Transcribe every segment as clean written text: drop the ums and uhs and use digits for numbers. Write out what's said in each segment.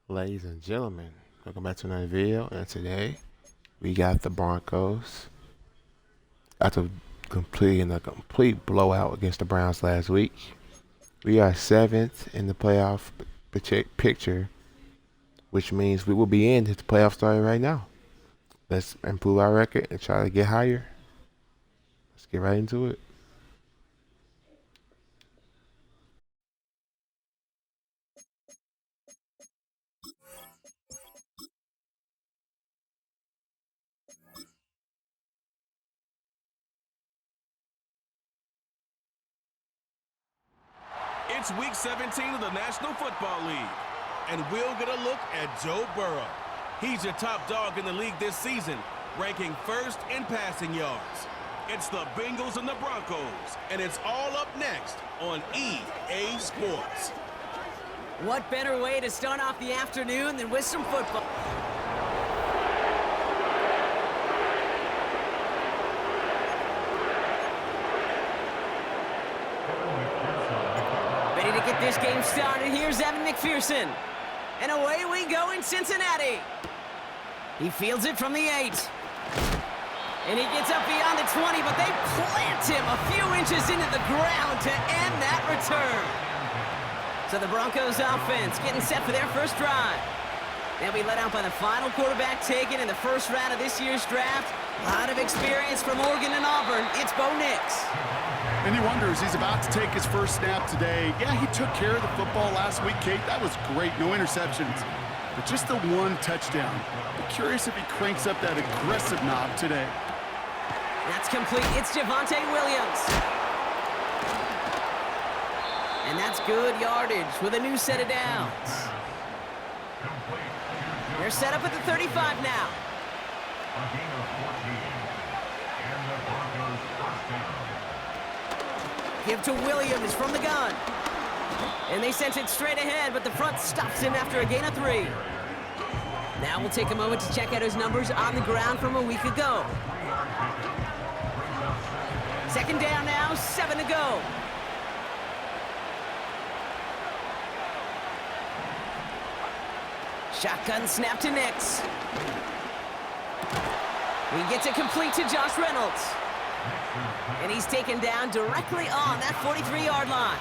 Ladies and gentlemen, welcome back to another video. And today we got the Broncos after completing a complete blowout against the Browns last week. We are 7th in the playoff picture, which means we will be in if the playoffs started right now. Let's improve our record and try to get higher. Let's get right into it. It's week 17 of the National Football League, and we'll get a look at Joe Burrow. He's your top dog in the league this season, ranking first in passing yards. It's the Bengals and the Broncos, and it's all up next on EA Sports. What better way to start off the afternoon than with some football? Ready to get this game started. Here's Evan McPherson. And away we go in Cincinnati. He fields it from the 8. And he gets up beyond the 20, but they plant him a few inches into the ground to end that return. So the Broncos offense getting set for their first drive. They'll be led out by the final quarterback taken in the first round of this year's draft. A lot of experience from Oregon and Auburn. It's Bo Nix. And he wonders, he's about to take his first snap today. Yeah, he took care of the football last week, Kate. That was great. No interceptions. But just the one touchdown. I'm curious if he cranks up that aggressive knob today. That's complete. It's Javonte Williams. And that's good yardage with a new set of downs. They're set up at the 35 now. Give to Williams from the gun. And they sent it straight ahead, but the front stops him after a gain of 3. Now we'll take a moment to check out his numbers on the ground from a week ago. Second down now, 7 to go. Shotgun snap to Nix. He gets it complete to Josh Reynolds. And he's taken down directly on that 43-yard line.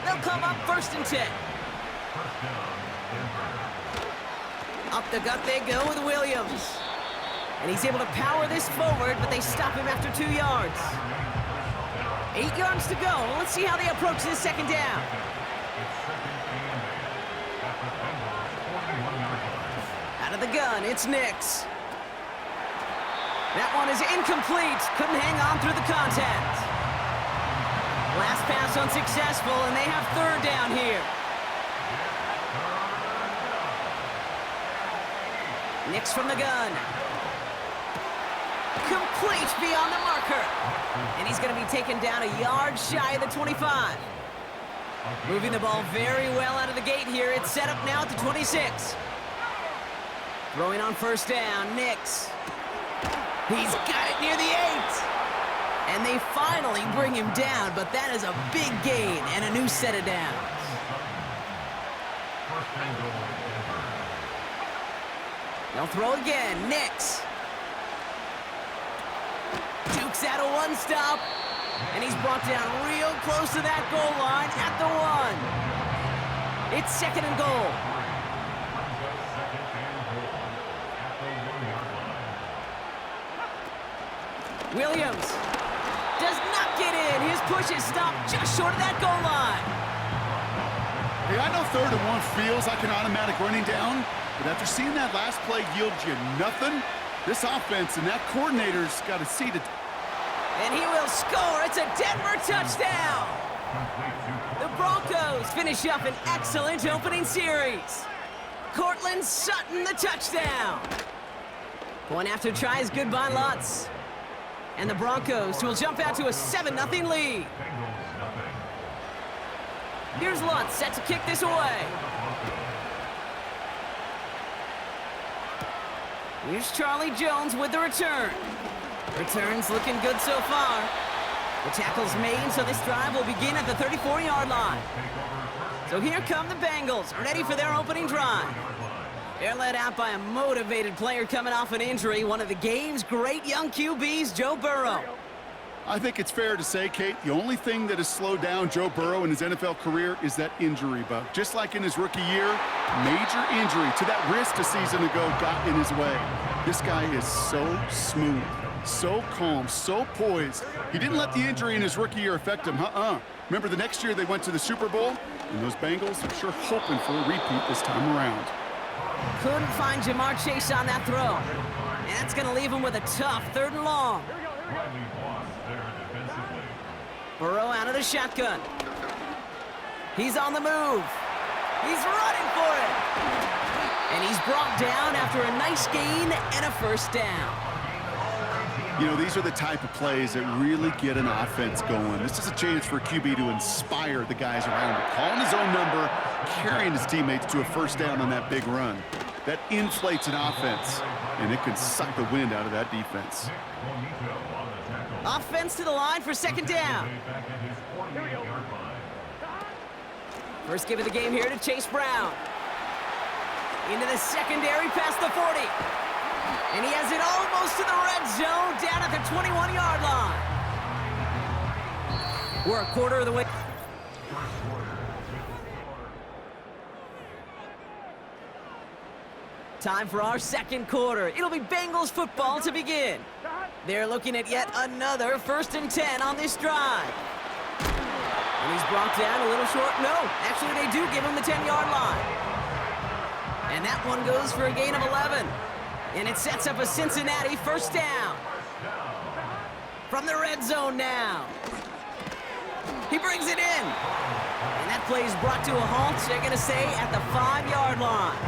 They'll come up first and 10. Up the gut they go with Williams. And he's able to power this forward, but they stop him after 2 yards. 8 yards to go. Let's see how they approach this second down. Out of the gun, it's Nix. That one is incomplete. Couldn't hang on through the contact. Last pass unsuccessful, and they have third down here. Nix from the gun. Complete beyond the marker. And he's going to be taken down a yard shy of the 25. Moving the ball very well out of the gate here. It's set up now at the 26. Throwing on first down, Nix. He's got it near the 8. And they finally bring him down, but that is a big gain and a new set of downs. They'll throw again, Nix. Dukes out a one stop, and he's brought down real close to that goal line at the 1. It's second and goal. Williams does not get in. His push is stopped just short of that goal line. Hey, I know 3rd and 1 feels like an automatic running down, but after seeing that last play yield you nothing, this offense and that coordinator's got to see the... And he will score. It's a Denver touchdown. The Broncos finish up an excellent opening series. Cortland Sutton, the touchdown. Point after try is good by Lutz. And the Broncos will jump out to a 7-0 lead. Here's Lutz set to kick this away. Here's Charlie Jones with the return. Return's looking good so far. The tackle's made, so this drive will begin at the 34-yard line. So here come the Bengals, ready for their opening drive. They're led out by a motivated player coming off an injury, one of the game's great young QBs, Joe Burrow. I think it's fair to say, Kate, the only thing that has slowed down Joe Burrow in his NFL career is that injury bug. Just like in his rookie year, major injury to that wrist a season ago got in his way. This guy is so smooth, so calm, so poised. He didn't let the injury in his rookie year affect him. Remember the next year they went to the Super Bowl? And those Bengals are sure hoping for a repeat this time around. Couldn't find Jamar Chase on that throw. And that's going to leave him with a tough 3rd and long. Burrow out of the shotgun. He's on the move. He's running for it. And he's brought down after a nice gain and a 1st down. You know, these are the type of plays that really get an offense going. This is a chance for a QB to inspire the guys around him. Calling his own number, carrying his teammates to a 1st down on that big run. That inflates an offense, and it can suck the wind out of that defense. Offense to the line for 2nd down. First give of the game here to Chase Brown. Into the secondary past the 40. And he has it almost to the red zone, down at the 21-yard line. We're a quarter of the way. Time for our 2nd quarter. It'll be Bengals football to begin. They're looking at yet another 1st and 10 on this drive. And he's brought down a little short. No, actually they do give him the 10-yard line. And that one goes for a gain of 11. And it sets up a Cincinnati 1st down. From the red zone now. He brings it in. And that play is brought to a halt, they're going to say, at the 5-yard line.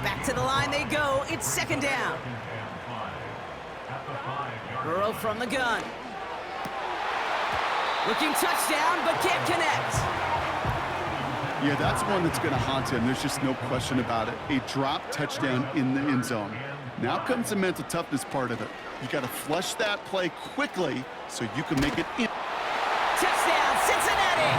Back to the line they go. It's 2nd down. Burrow from the gun. Looking touchdown, but can't connect. Yeah, that's one that's going to haunt him. There's just no question about it. A drop touchdown in the end zone. Now comes the mental toughness part of it. You got to flush that play quickly so you can make it in. Touchdown, Cincinnati!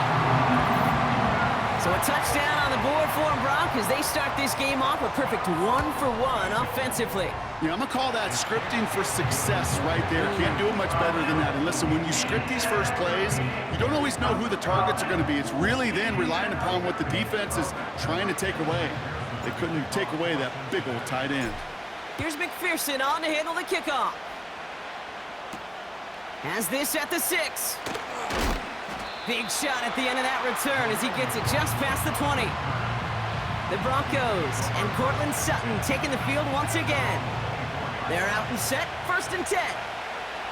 So a touchdown on the board for them, Brock, as they start this game off a perfect 1-for-1 offensively. Yeah, I'm going to call that scripting for success right there. Can't do it much better than that. And listen, when you script these first plays, you don't always know who the targets are going to be. It's really then relying upon what the defense is trying to take away. They couldn't take away that big old tight end. Here's McPherson on to handle the kickoff. Has this at the 6. Big shot at the end of that return as he gets it just past the 20. The Broncos and Cortland Sutton taking the field once again. They're out and set, 1st and 10.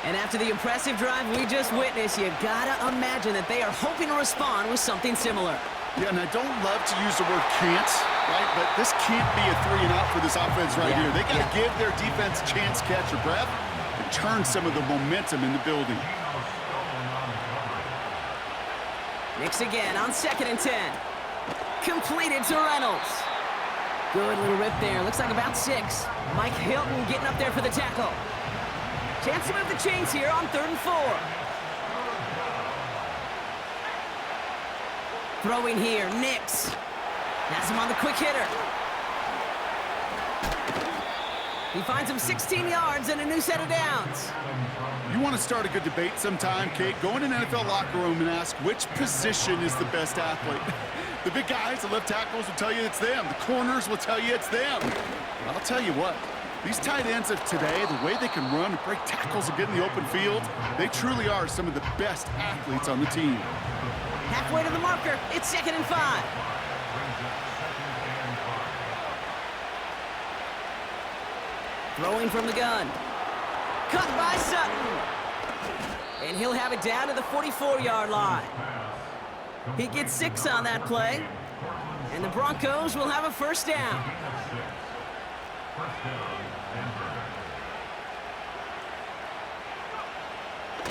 And after the impressive drive we just witnessed, you gotta imagine that they are hoping to respond with something similar. Yeah, and I don't love to use the word can't, right? But this can't be a 3-and-out for this offense right here. They got to give their defense a chance to catch a breath and turn some of the momentum in the building. Nix again on 2nd and 10. Completed to Reynolds. Good little rip there. Looks like about 6. Mike Hilton getting up there for the tackle. Chance to move the chains here on 3rd and 4. Throwing here, Nix. Has him on the quick hitter. He finds him 16 yards and a new set of downs. You want to start a good debate sometime, Kate? Go in an NFL locker room and ask which position is the best athlete. The big guys, the left tackles will tell you it's them. The corners will tell you it's them. But I'll tell you what, these tight ends of today, the way they can run and break tackles and get in the open field, they truly are some of the best athletes on the team. Halfway to the marker, it's 2nd and 5. Throwing from the gun. Cut by Sutton. And he'll have it down to the 44-yard line. He gets 6 on that play. And the Broncos will have a 1st down.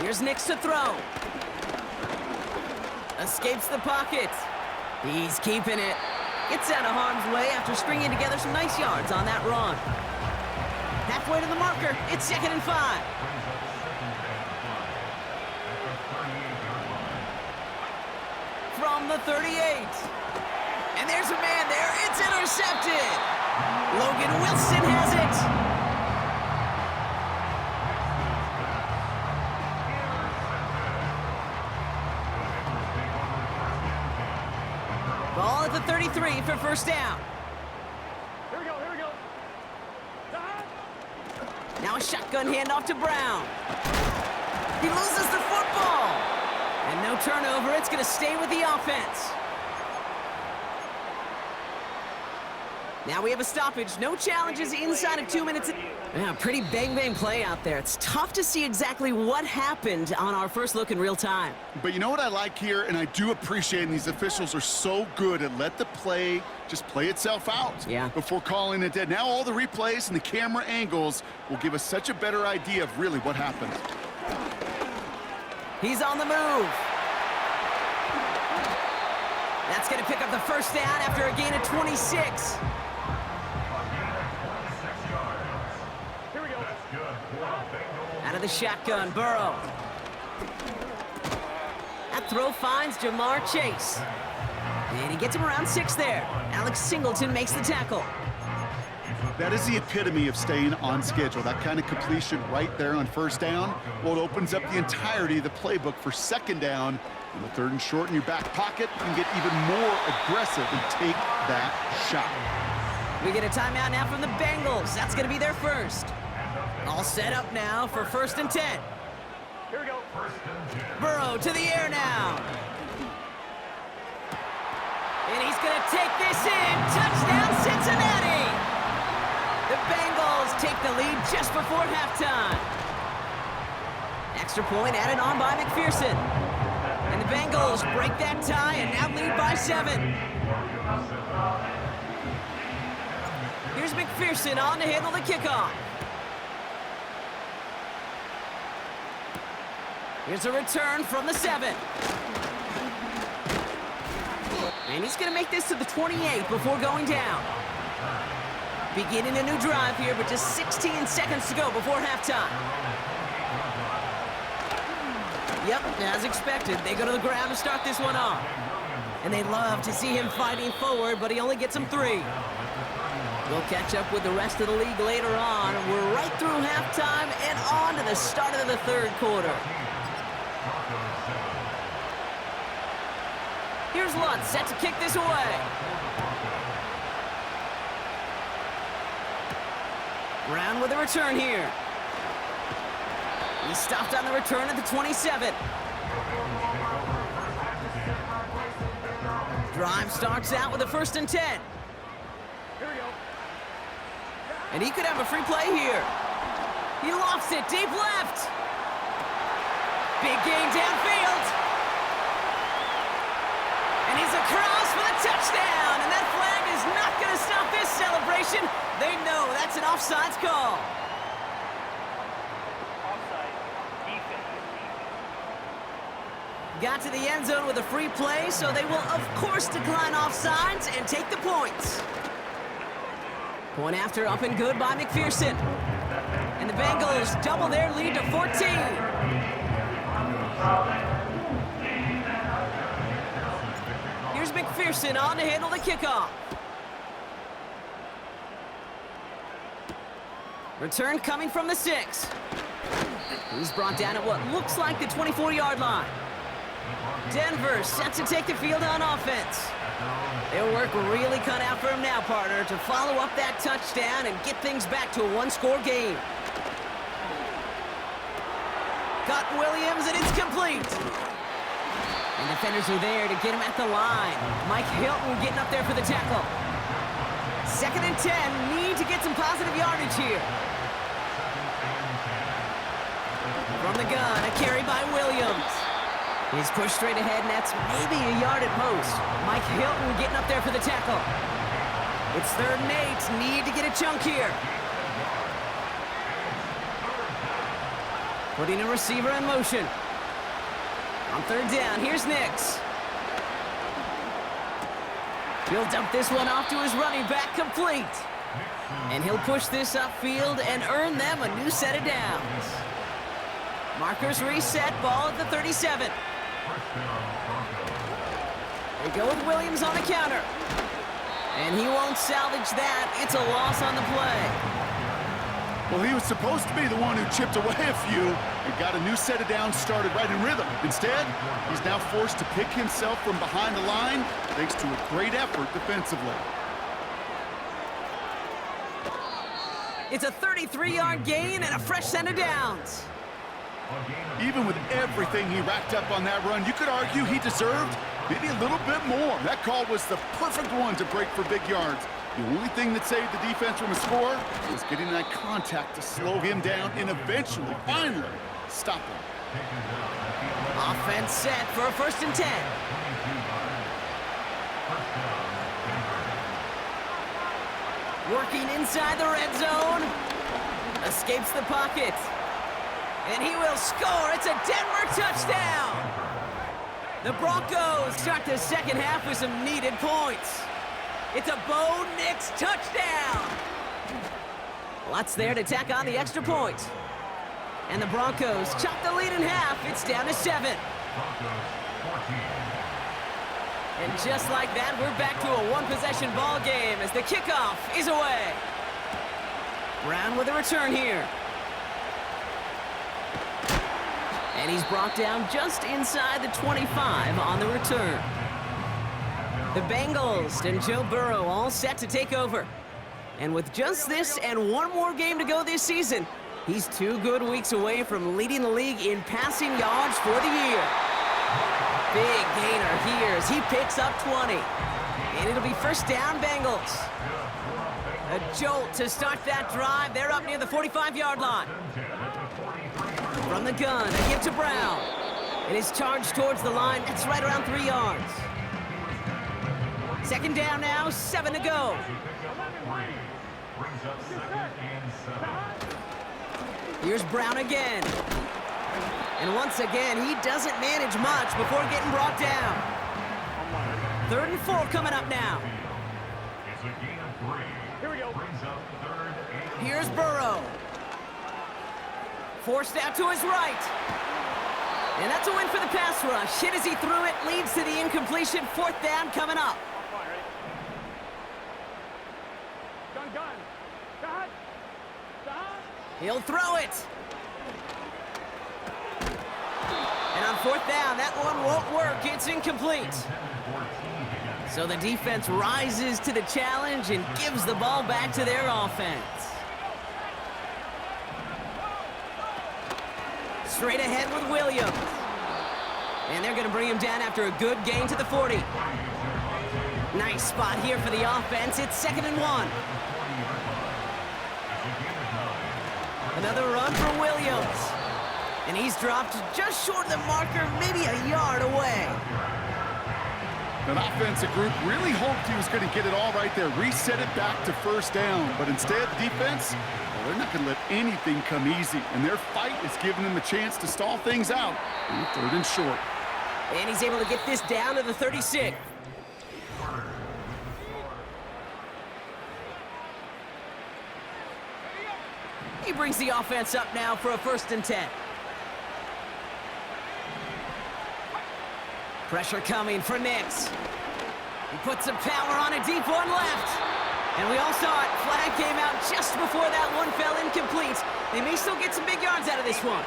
Here's Nix to throw. Escapes the pocket. He's keeping it. Gets out of harm's way after stringing together some nice yards on that run. Halfway to the marker, it's 2nd and 5. from the 38. And there's a man there. It's intercepted. Logan Wilson has it. Ball at the 33 for first down. Here we go. Now a shotgun handoff to Brown. He loses the football. And no turnover. It's going to stay with the offense. Now we have a stoppage. No challenges inside of 2 minutes. Yeah, pretty bang-bang play out there. It's tough to see exactly what happened on our first look in real time. But you know what I like here, and I do appreciate, and these officials are so good at let the play just play itself out before calling it dead. Now all the replays and the camera angles will give us such a better idea of really what happened. He's on the move. That's going to pick up the first down after a gain of 26. Out of the shotgun, Burrow. That throw finds Jamar Chase. And he gets him around 6 there. Alex Singleton makes the tackle. That is the epitome of staying on schedule. That kind of completion right there on first down. Well, it opens up the entirety of the playbook for second down. On the 3rd and short in your back pocket, you can get even more aggressive and take that shot. We get a timeout now from the Bengals. That's going to be their first. All set up now for 1st and 10. Here we go. Burrow to the air now. And he's going to take this in. Touchdown, Cincinnati. The Bengals take the lead just before halftime. Extra point added on by McPherson. And the Bengals break that tie and now lead by 7. Here's McPherson on to handle the kickoff. Here's a return from the 7. And he's going to make this to the 28 before going down. Beginning a new drive here, but just 16 seconds to go before halftime. Yep, as expected, they go to the ground to start this one off. And they love to see him fighting forward, but he only gets them 3. We'll catch up with the rest of the league later on. We're right through halftime and on to the start of the 3rd quarter. Here's Lutz set to kick this away. Brown with a return here. He stopped on the return at the 27. Drive starts out with a 1st and 10. Here we go. And he could have a free play here. He lofts it deep left. Big gain downfield. And he's across for the touchdown. And that flag is not going to stop this celebration. They know that's an offsides call. Offside. Defense. Got to the end zone with a free play, so they will, of course, decline offsides and take the points. Point after up and good by McPherson. And the Bengals double their lead to 14. Here's McPherson on to handle the kickoff. Return coming from the 6. He's brought down at what looks like the 24-yard line. Denver set to take the field on offense. Their work really cut out for him now, partner, to follow up that touchdown and get things back to a 1-score game. Got Williams, and it's complete. And defenders are there to get him at the line. Mike Hilton getting up there for the tackle. 2nd and 10, need to get some positive yardage here. From the gun, a carry by Williams. He's pushed straight ahead, and that's maybe a yard at most. Mike Hilton getting up there for the tackle. It's 3rd and 8, need to get a chunk here. Putting a receiver in motion. On 3rd down, here's Nix. He'll dump this one off to his running back, complete. And he'll push this upfield and earn them a new set of downs. Markers reset, ball at the 37. They go with Williams on the counter. And he won't salvage that. It's a loss on the play. Well, he was supposed to be the one who chipped away a few and got a new set of downs started right in rhythm. Instead, he's now forced to pick himself from behind the line thanks to a great effort defensively. It's a 33-yard gain and a fresh set of downs. Even with everything he racked up on that run, you could argue he deserved maybe a little bit more. That call was the perfect one to break for big yards. The only thing that saved the defense from a score was getting that contact to slow him down and eventually, finally, stop him. Offense set for a 1st and 10. Working inside the red zone. Escapes the pocket. And he will score. It's a Denver touchdown. The Broncos start the second half with some needed points. It's a Bo Nix touchdown. Lots there to tack on the extra point. And the Broncos chop the lead in half. It's down to 7. And just like that, we're back to a one-possession ball game as the kickoff is away. Brown with a return here. And he's brought down just inside the 25 on the return. The Bengals and Joe Burrow all set to take over. And with just this and one more game to go this season, he's 2 good weeks away from leading the league in passing yards for the year. Big gainer here as he picks up 20. And it'll be 1st down Bengals. A jolt to start that drive. They're up near the 45-yard line. From the gun, a give to Brown. And his charge towards the line, that's right around 3 yards. 2nd down now, 7 to go. Here's Brown again. And once again, he doesn't manage much before getting brought down. 3rd and 4 coming up now. Here we go. Here's Burrow. Forced out to his right. And that's a win for the pass rush. Hit as he threw it, leads to the incompletion. 4th down coming up. Gun. Gun. He'll throw it. And on 4th down, that one won't work. It's incomplete. So the defense rises to the challenge and gives the ball back to their offense. Straight ahead with Williams. And they're going to bring him down after a good gain to the 40. Nice spot here for the offense. It's 2nd and 1. Another run for Williams. And he's dropped just short of the marker, maybe a yard away. That offensive group really hoped he was going to get it all right there, reset it back to 1st down. But instead, the defense, well, they're not going to let anything come easy. And their fight is giving them a chance to stall things out on 3rd and short. And he's able to get this down to the 36. He brings the offense up now for a 1st and 10. Pressure coming for Nix. He puts some power on a deep one left. And we all saw it. Flag came out just before that one fell incomplete. They may still get some big yards out of this one.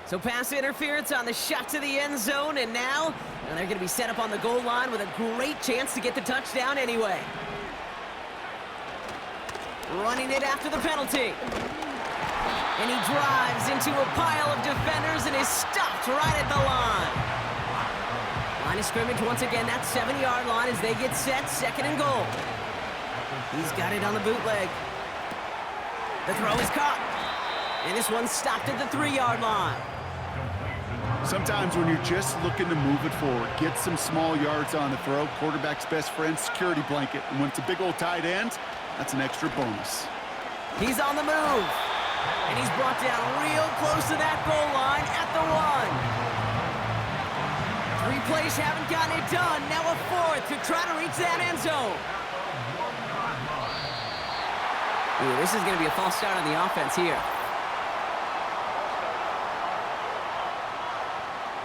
So pass interference on the shot to the end zone, and now they're going to be set up on the goal line with a great chance to get the touchdown anyway. Running it after the penalty. And he drives into a pile of defenders and is stopped right at the line. Line of scrimmage once again, that 7-yard line as they get set, 2nd and goal. He's got it on the bootleg. The throw is caught. And this one's stopped at the 3-yard line. Sometimes when you're just looking to move it forward, get some small yards on the throw, quarterback's best friend, security blanket. And when it's a big old tight end, that's an extra bonus. He's on the move. And he's brought down real close to that goal line at the 1. 3 plays haven't gotten it done. Now a 4th to try to reach that end zone. Ooh, this is going to be a false start on the offense here.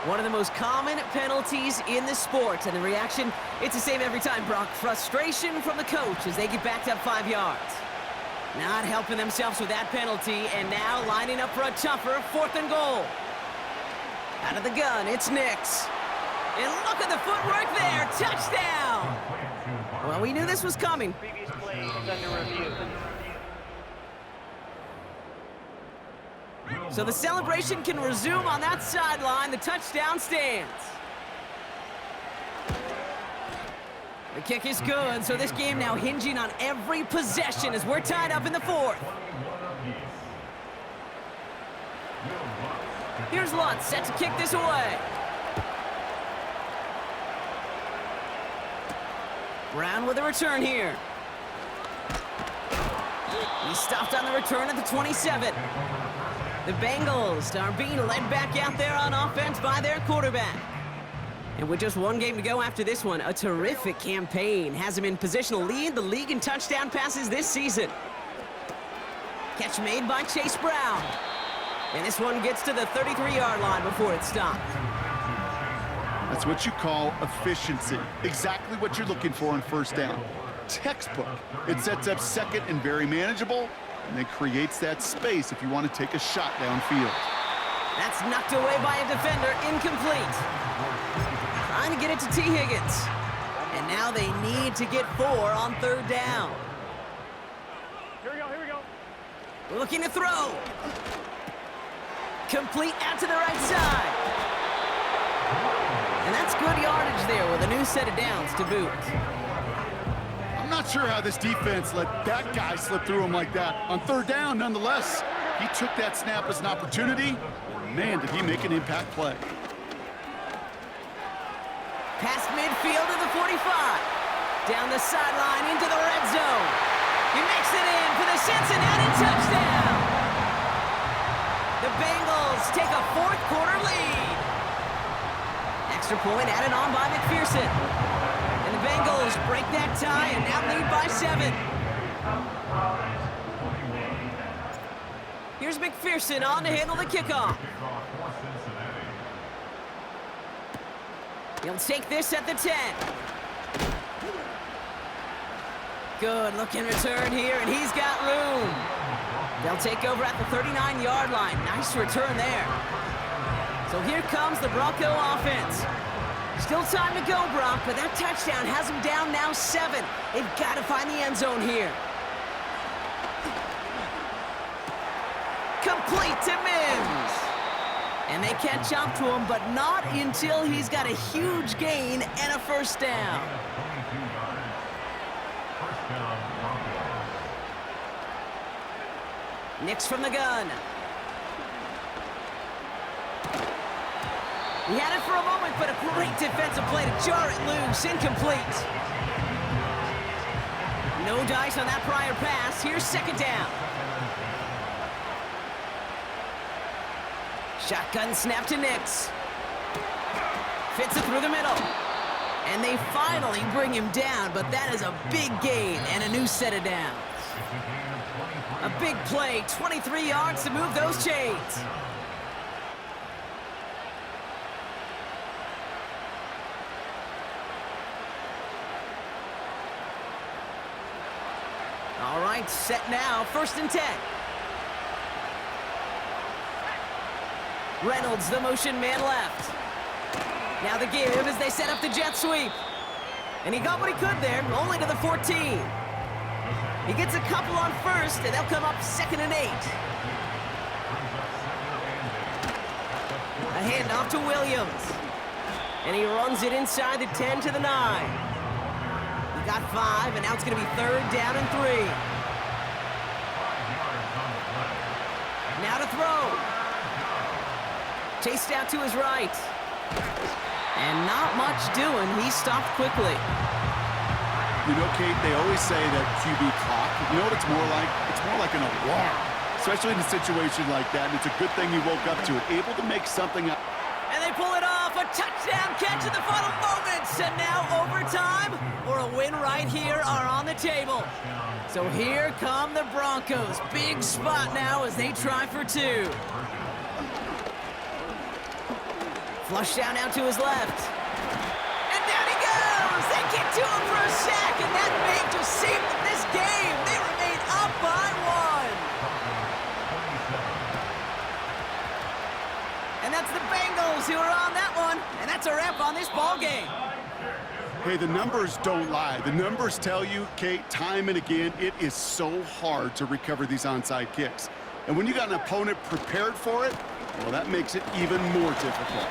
One of the most common penalties in the sport, and the reaction, it's the same every time, Brock. Frustration from the coach as they get backed up 5 yards. Not helping themselves with that penalty, and now lining up for a tougher 4th and goal. Out of the gun, it's Nix. And look at the footwork there, touchdown! Well, we knew this was coming. Previous play is under review. So the celebration can resume on that sideline. The touchdown stands. The kick is good, so this game now hinging on every possession as we're tied up in the 4th. Here's Lutz set to kick this away. Brown with a return here. He stopped on the return at the 27. The Bengals are being led back out there on offense by their quarterback. And with just 1 game to go after this one, a terrific campaign has him in position to lead the league in touchdown passes this season. Catch made by Chase Brown. And this one gets to the 33-yard line before it's stopped. That's what you call efficiency. Exactly what you're looking for on 1st down. Textbook. It sets up 2nd and very manageable, and it creates that space if you want to take a shot downfield. That's knocked away by a defender, incomplete. Trying to get it to T. Higgins. And now they need to get 4 on 3rd down. Here we go, here we go. Looking to throw. Complete out to the right side. And that's good yardage there with a new set of downs to boot. I'm not sure how this defense let that guy slip through him like that. On 3rd down, nonetheless, he took that snap as an opportunity. Man, did he make an impact play. Past midfield to the 45. Down the sideline into the red zone. He makes it in for the Cincinnati touchdown. The Bengals take a 4th quarter lead. Extra point added on by McPherson. And the Bengals break that tie and now lead by 7. Here's McPherson on to handle the kickoff. He'll take this at the 10. Good looking return here, and he's got room. They'll take over at the 39-yard line. Nice return there. So here comes the Bronco offense. Still time to go, Brock, but that touchdown has them down now 7. They've got to find the end zone here. Complete to Mims. And they catch up to him, but not until he's got a huge gain and a 1st down. Nix from the gun. He had it for a moment, but a great defensive play to jar it loose. Incomplete. No dice on that prior pass. Here's 2nd down. Shotgun snap to Nix. Fits it through the middle. And they finally bring him down, but that is a big gain and a new set of downs. A big play, 23 yards to move those chains. All right, set now, 1st and 10. Reynolds, the motion man left. Now the give as they set up the jet sweep. And he got what he could there, only to the 14. He gets a couple on 1st, and they'll come up 2nd and 8. A handoff to Williams. And he runs it inside the 10 to the 9. He got 5, and now it's going to be 3rd down and 3. Now to throw. Chased out to his right. And not much doing. He stopped quickly. You know, Kate, they always say that QB clock, you know what it's more like? It's more like an alarm, especially in a situation like that. And it's a good thing he woke up to it, able to make something up. And they pull it off. A touchdown catch in the final moments. And now overtime or a win right here are on the table. So here come the Broncos. Big spot now as they try for 2. Flush down now to his left. And down he goes! They get to him for a sack, and that may just save them this game. They remain up by 1. And that's the Bengals who are on that one. And that's a wrap on this ball game. Hey, the numbers don't lie. The numbers tell you, Kate, time and again, it is so hard to recover these onside kicks. And when you got an opponent prepared for it, well, that makes it even more difficult.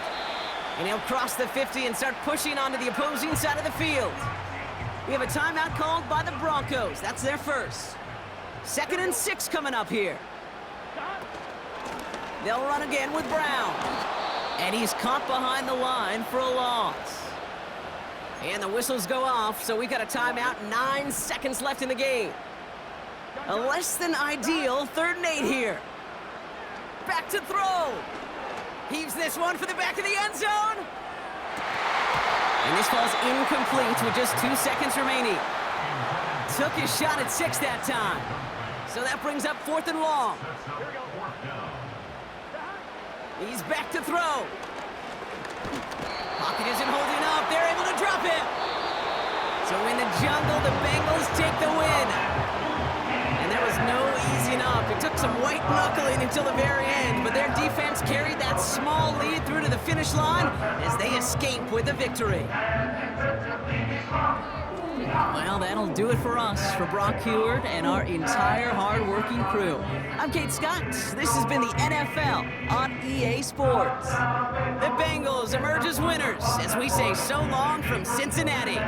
And he'll cross the 50 and start pushing onto the opposing side of the field. We have a timeout called by the Broncos. That's their first. 2nd and 6 coming up here. They'll run again with Brown. And he's caught behind the line for a loss. And the whistles go off, so we got a timeout, 9 seconds left in the game. A less than ideal 3rd and 8 here. Back to throw. Heaves this one for the back of the end zone. And this falls incomplete with just 2 seconds remaining. Took his shot at 6 that time. So that brings up 4th and long. He's back to throw. Pocket isn't holding up. They're able to drop him. So in the jungle, the Bengals take the win. And there was no easing up. It took some white knuckling until the very end, but their defense carried that small lead through to the finish line as they escape with a victory. Well, that'll do it for us, for Brock Heward and our entire hard-working crew. I'm Kate Scott. This has been the NFL on EA Sports. The Bengals emerge as winners as we say so long from Cincinnati.